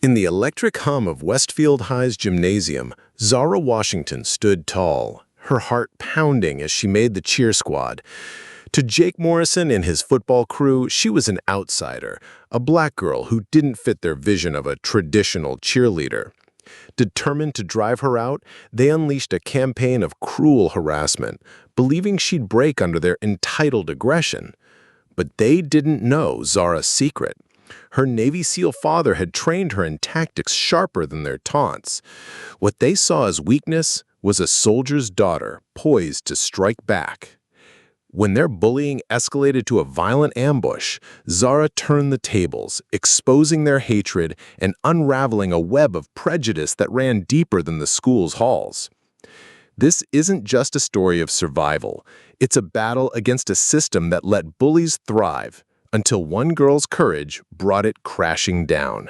In the electric hum of Westfield High's gymnasium, Zara Washington stood tall, her heart pounding as she made the cheer squad. To Jake Morrison and his football crew, she was an outsider, a black girl who didn't fit their vision of a traditional cheerleader. Determined to drive her out, they unleashed a campaign of cruel harassment, believing she'd break under their entitled aggression. But they didn't know Zara's secret. Her Navy SEAL father had trained her in tactics sharper than their taunts. What they saw as weakness was a soldier's daughter poised to strike back. When their bullying escalated to a violent ambush, Zara turned the tables, exposing their hatred and unraveling a web of prejudice that ran deeper than the school's halls. This isn't just a story of survival. It's a battle against a system that let bullies thrive, until one girl's courage brought it crashing down.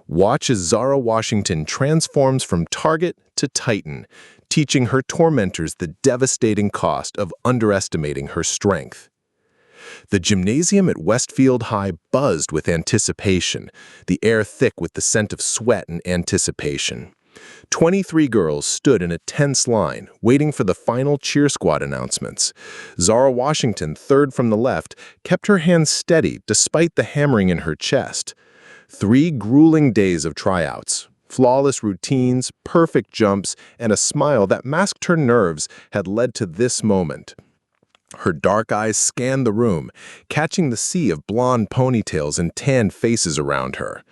Watch as Zara Washington transforms from target to titan, teaching her tormentors the devastating cost of underestimating her strength. The gymnasium at Westfield High buzzed with anticipation, the air thick with the scent of sweat and anticipation. 23 girls stood in a tense line, waiting for the final cheer squad announcements. Zara Washington, third from the left, kept her hands steady despite the hammering in her chest. 3 grueling days of tryouts, flawless routines, perfect jumps, and a smile that masked her nerves had led to this moment. Her dark eyes scanned the room, catching the sea of blonde ponytails and tanned faces around her.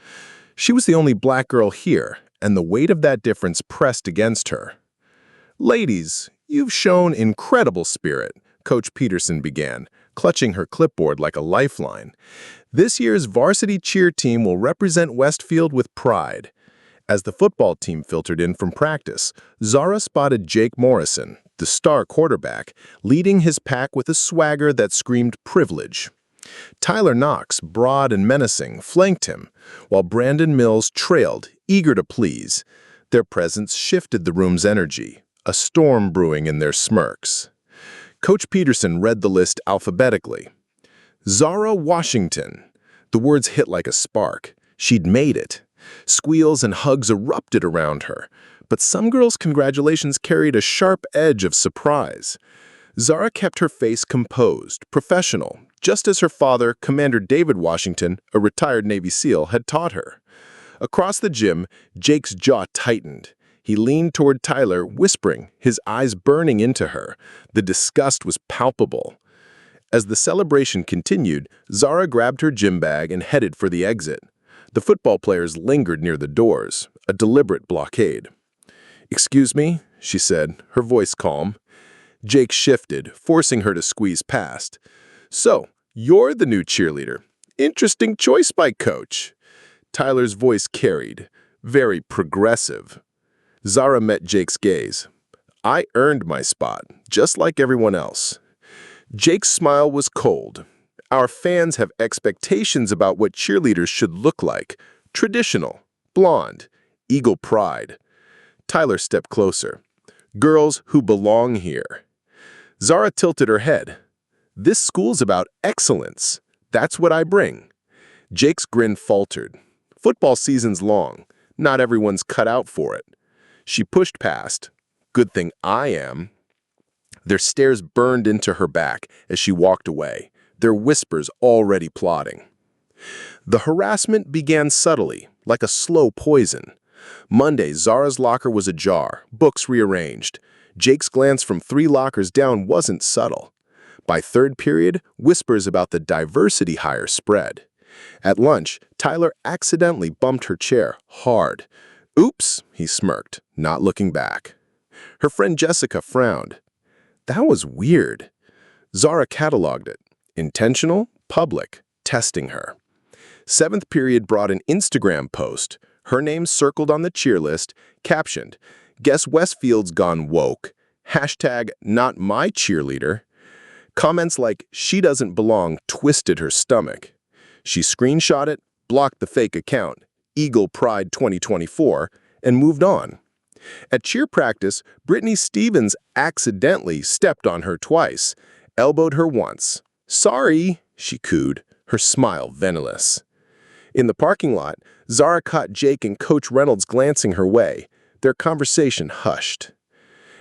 She was the only black girl here, and the weight of that difference pressed against her. "Ladies, you've shown incredible spirit," Coach Peterson began, clutching her clipboard like a lifeline. "This year's varsity cheer team will represent Westfield with pride." As the football team filtered in from practice, Zara spotted Jake Morrison, the star quarterback, leading his pack with a swagger that screamed privilege. Tyler Knox, broad and menacing, flanked him, while Brandon Mills trailed, eager to please. Their presence shifted the room's energy, a storm brewing in their smirks. Coach Peterson read the list alphabetically. Zara Washington. The words hit like a spark. She'd made it. Squeals and hugs erupted around her, but some girls' congratulations carried a sharp edge of surprise. Zara kept her face composed, professional, just as her father, Commander David Washington, a retired Navy SEAL, had taught her. Across the gym, Jake's jaw tightened. He leaned toward Tyler, whispering, his eyes burning into her. The disgust was palpable. As the celebration continued, Zara grabbed her gym bag and headed for the exit. The football players lingered near the doors, a deliberate blockade. "Excuse me," she said, her voice calm. Jake shifted, forcing her to squeeze past. "So, you're the new cheerleader. Interesting choice by coach." Tyler's voice carried, very progressive. Zara met Jake's gaze. "I earned my spot, just like everyone else." Jake's smile was cold. "Our fans have expectations about what cheerleaders should look like. Traditional, blonde, eagle pride." Tyler stepped closer. "Girls who belong here." Zara tilted her head. "This school's about excellence. That's what I bring." Jake's grin faltered. "Football season's long. Not everyone's cut out for it." She pushed past. "Good thing I am." Their stares burned into her back as she walked away, their whispers already plotting. The harassment began subtly, like a slow poison. Monday, Zara's locker was ajar, books rearranged. Jake's glance from 3 lockers down wasn't subtle. By third period, whispers about the diversity hire spread. At lunch, Tyler accidentally bumped her chair hard. "Oops," he smirked, not looking back. Her friend Jessica frowned. That was weird. Zara cataloged it. Intentional, public, testing her. 7th period brought an Instagram post, her name circled on the cheer list, captioned, "Guess Westfield's gone woke. Hashtag not my cheerleader." Comments like, "She doesn't belong," twisted her stomach. She screenshot it, blocked the fake account, Eagle Pride 2024, and moved on. At cheer practice, Brittany Stevens accidentally stepped on her twice, elbowed her once. "Sorry," she cooed, her smile venomous. In the parking lot, Zara caught Jake and Coach Reynolds glancing her way, their conversation hushed.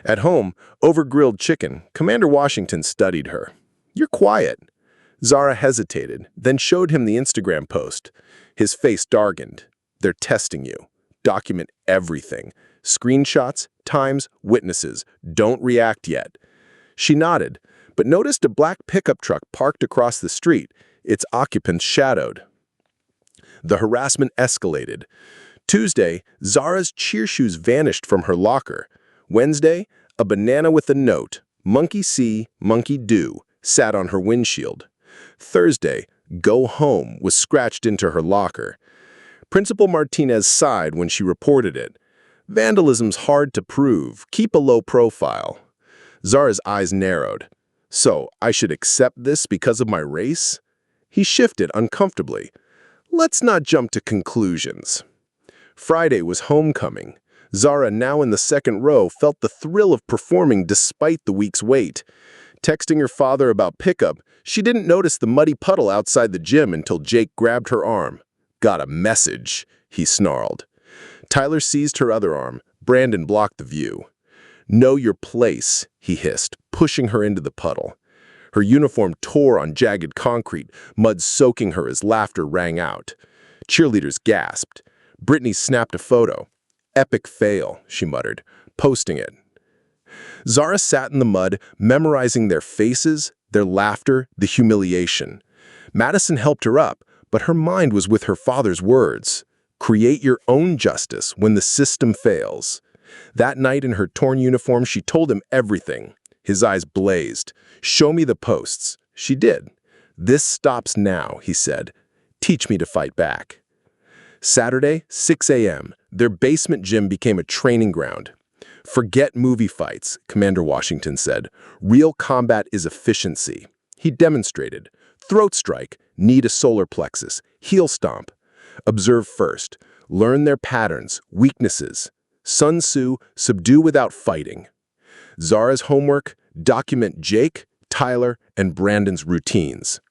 At home, over grilled chicken, Commander Washington studied her. "You're quiet." Zara hesitated, then showed him the Instagram post. His face darkened. "They're testing you. Document everything. Screenshots, times, witnesses. Don't react yet." She nodded, but noticed a black pickup truck parked across the street, its occupants shadowed. The harassment escalated. Tuesday, Zara's cheer shoes vanished from her locker. Wednesday, a banana with a note, "Monkey see, monkey do," sat on her windshield. Thursday, "Go home," was scratched into her locker. Principal Martinez sighed when she reported it. "Vandalism's hard to prove. Keep a low profile." Zara's eyes narrowed. "So, I should accept this because of my race?" He shifted uncomfortably. "Let's not jump to conclusions." Friday was homecoming. Zara, now in the second row, felt the thrill of performing despite the week's wait. Texting her father about pickup, she didn't notice the muddy puddle outside the gym until Jake grabbed her arm. "Got a message," he snarled. Tyler seized her other arm. Brandon blocked the view. "Know your place," he hissed, pushing her into the puddle. Her uniform tore on jagged concrete, mud soaking her as laughter rang out. Cheerleaders gasped. Brittany snapped a photo. "Epic fail," she muttered, posting it. Zara sat in the mud, memorizing their faces, their laughter, the humiliation. Madison helped her up, but her mind was with her father's words. "Create your own justice when the system fails." That night in her torn uniform, she told him everything. His eyes blazed. "Show me the posts." She did. "This stops now," he said. "Teach me to fight back." Saturday, 6 a.m., their basement gym became a training ground. "Forget movie fights," Commander Washington said. "Real combat is efficiency." He demonstrated. Throat strike, knee to solar plexus, heel stomp. Observe first. Learn their patterns, weaknesses. Sun Tzu, subdue without fighting. Zara's homework, document Jake, Tyler, and Brandon's routines.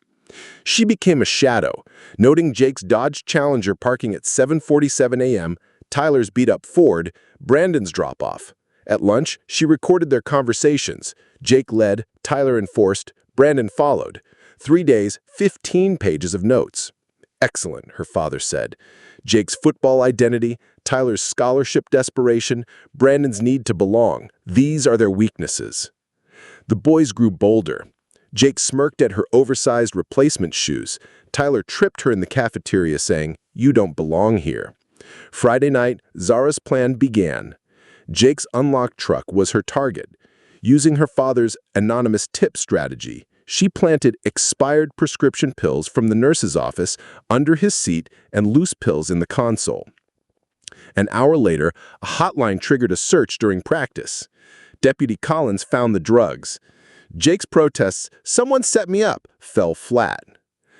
She became a shadow, noting Jake's Dodge Challenger parking at 7:47 a.m., Tyler's beat-up Ford, Brandon's drop-off. At lunch, she recorded their conversations. Jake led, Tyler enforced, Brandon followed. 3 days, 15 pages of notes. "Excellent," her father said. Jake's football identity, Tyler's scholarship desperation, Brandon's need to belong. These are their weaknesses. The boys grew bolder. Jake smirked at her oversized replacement shoes. Tyler tripped her in the cafeteria saying, "You don't belong here." Friday night, Zara's plan began. Jake's unlocked truck was her target. Using her father's anonymous tip strategy, she planted expired prescription pills from the nurse's office under his seat and loose pills in the console. An hour later, a hotline triggered a search during practice. Deputy Collins found the drugs. Jake's protests, "Someone set me up," fell flat.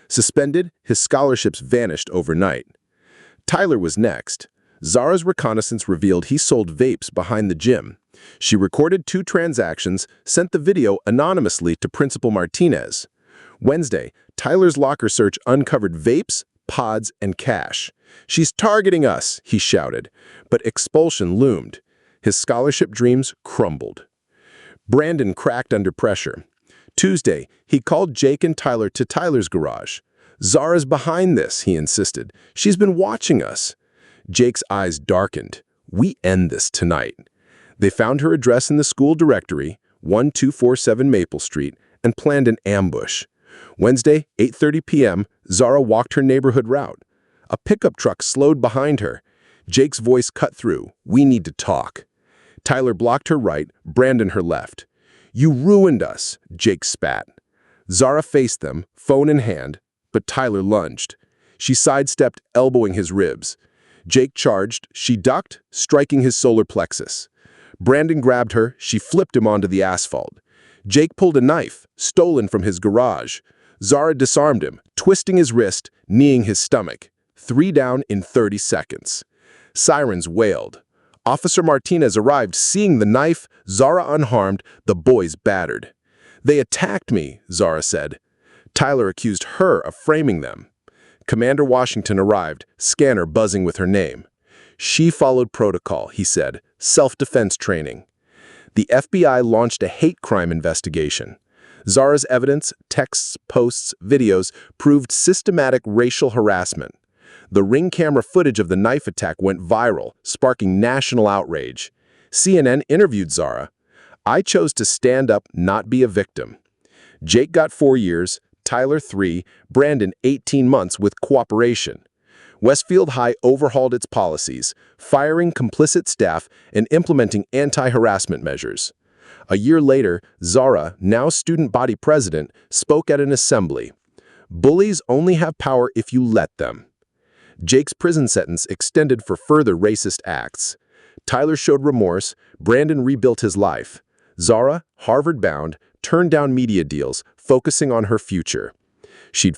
Suspended, his scholarships vanished overnight. Tyler was next. Zara's reconnaissance revealed he sold vapes behind the gym. She recorded 2 transactions, sent the video anonymously to Principal Martinez. Wednesday, Tyler's locker search uncovered vapes, pods, and cash. "She's targeting us," he shouted, but expulsion loomed. His scholarship dreams crumbled. Brandon cracked under pressure. Tuesday, he called Jake and Tyler to Tyler's garage. "Zara's behind this," he insisted. "She's been watching us." Jake's eyes darkened. "We end this tonight." They found her address in the school directory, 1247 Maple Street, and planned an ambush. Wednesday, 8:30 p.m., Zara walked her neighborhood route. A pickup truck slowed behind her. Jake's voice cut through. "We need to talk." Tyler blocked her right, Brandon her left. "You ruined us," Jake spat. Zara faced them, phone in hand, but Tyler lunged. She sidestepped, elbowing his ribs. Jake charged. She ducked, striking his solar plexus. Brandon grabbed her. She flipped him onto the asphalt. Jake pulled a knife, stolen from his garage. Zara disarmed him, twisting his wrist, kneeing his stomach. 3 down in 30 seconds. Sirens wailed. Officer Martinez arrived, seeing the knife, Zara unharmed, the boys battered. "They attacked me," Zara said. Tyler accused her of framing them. Commander Washington arrived, scanner buzzing with her name. She followed protocol, he said, self-defense training. The FBI launched a hate crime investigation. Zara's evidence, texts, posts, videos, proved systematic racial harassment. The Ring camera footage of the knife attack went viral, sparking national outrage. CNN interviewed Zara. "I chose to stand up, not be a victim." Jake got 4 years, Tyler 3, Brandon 18 months with cooperation. Westfield High overhauled its policies, firing complicit staff and implementing anti-harassment measures. A year later, Zara, now student body president, spoke at an assembly. "Bullies only have power if you let them." Jake's prison sentence extended for further racist acts. Tyler showed remorse, Brandon rebuilt his life. Zara, Harvard-bound, turned down media deals, focusing on her future. She'd